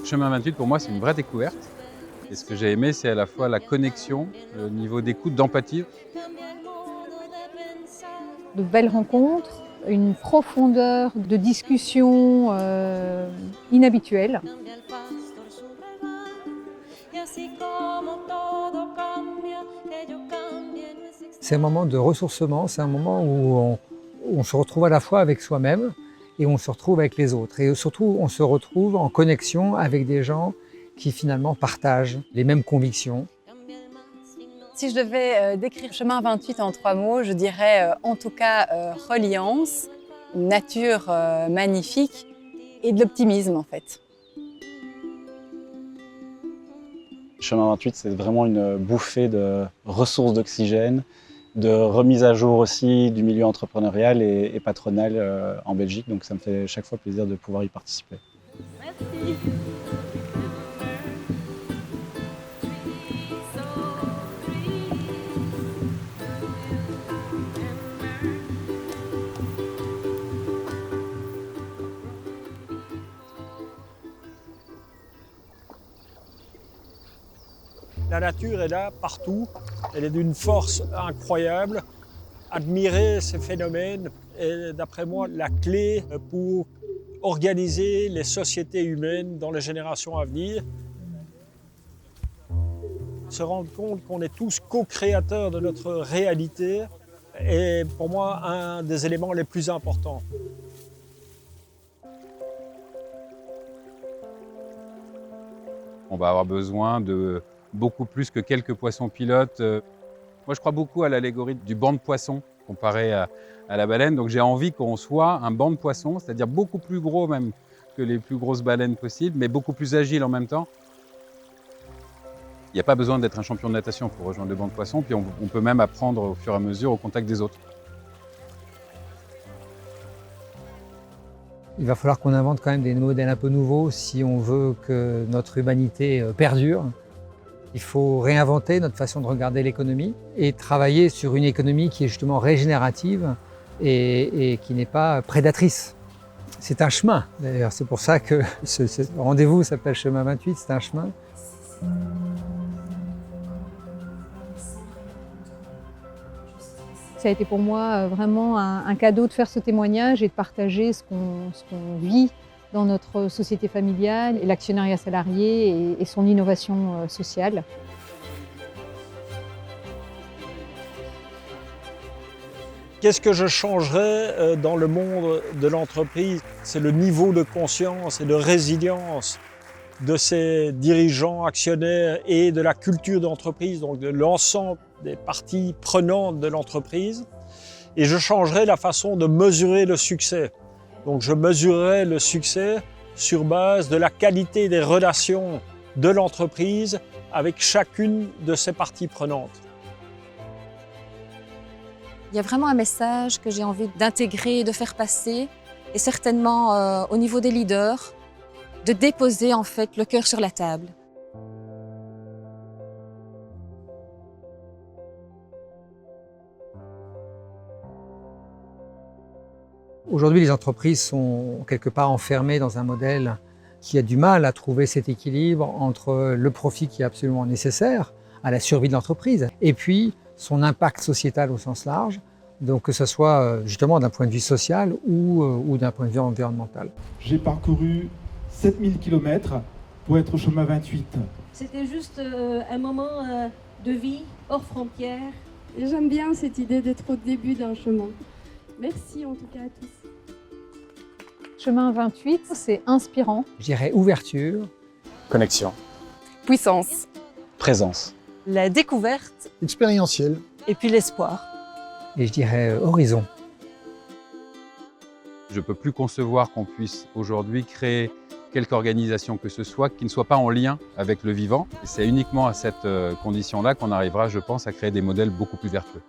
Chemin 28, pour moi, c'est une vraie découverte. Et ce que j'ai aimé, c'est à la fois la connexion, le niveau d'écoute, d'empathie. De belles rencontres, une profondeur de discussion inhabituelle. C'est un moment de ressourcement, c'est un moment où on se retrouve à la fois avec soi-même et on se retrouve avec les autres. Et surtout, on se retrouve en connexion avec des gens qui finalement partagent les mêmes convictions. Si je devais décrire Chemin 28 en 3 mots, je dirais en tout cas reliance, nature magnifique et de l'optimisme en fait. Chemin 28, c'est vraiment une bouffée de ressources d'oxygène, de remise à jour aussi du milieu entrepreneurial et patronal en Belgique. Donc ça me fait chaque fois plaisir de pouvoir y participer. Merci. La nature est là, partout. Elle est d'une force incroyable. Admirer ces phénomènes est, d'après moi, la clé pour organiser les sociétés humaines dans les générations à venir. Se rendre compte qu'on est tous co-créateurs de notre réalité est pour moi un des éléments les plus importants. On va avoir besoin de beaucoup plus que quelques poissons pilotes. Moi, je crois beaucoup à l'allégorie du banc de poissons comparé à la baleine. Donc, j'ai envie qu'on soit un banc de poissons, c'est-à-dire beaucoup plus gros même que les plus grosses baleines possibles, mais beaucoup plus agile en même temps. Il n'y a pas besoin d'être un champion de natation pour rejoindre le banc de poissons, puis on peut même apprendre au fur et à mesure au contact des autres. Il va falloir qu'on invente quand même des modèles un peu nouveaux si on veut que notre humanité perdure. Il faut réinventer notre façon de regarder l'économie et travailler sur une économie qui est justement régénérative et qui n'est pas prédatrice. C'est un chemin, d'ailleurs. C'est pour ça que ce rendez-vous s'appelle Chemin 28, c'est un chemin. Ça a été pour moi vraiment un cadeau de faire ce témoignage et de partager ce qu'on vit dans notre société familiale, et l'actionnariat salarié et son innovation sociale. Qu'est-ce que je changerais dans le monde de l'entreprise? C'est le niveau de conscience et de résilience de ces dirigeants, actionnaires et de la culture d'entreprise, donc de l'ensemble des parties prenantes de l'entreprise. Et je changerais la façon de mesurer le succès. Donc je mesurerais le succès sur base de la qualité des relations de l'entreprise avec chacune de ses parties prenantes. Il y a vraiment un message que j'ai envie d'intégrer, de faire passer, et certainement au niveau des leaders, de déposer en fait le cœur sur la table. Aujourd'hui, les entreprises sont quelque part enfermées dans un modèle qui a du mal à trouver cet équilibre entre le profit qui est absolument nécessaire à la survie de l'entreprise et puis son impact sociétal au sens large, donc que ce soit justement d'un point de vue social ou d'un point de vue environnemental. J'ai parcouru 7000 km pour être au chemin 28. C'était juste un moment de vie hors frontières. J'aime bien cette idée d'être au début d'un chemin. Merci en tout cas à tous. Chemin 28, c'est inspirant. Je dirais ouverture. Connexion. Puissance. Présence. La découverte. Expérientiel. Et puis l'espoir. Et je dirais horizon. Je ne peux plus concevoir qu'on puisse aujourd'hui créer quelque organisation que ce soit qui ne soit pas en lien avec le vivant. Et c'est uniquement à cette condition-là qu'on arrivera, je pense, à créer des modèles beaucoup plus vertueux.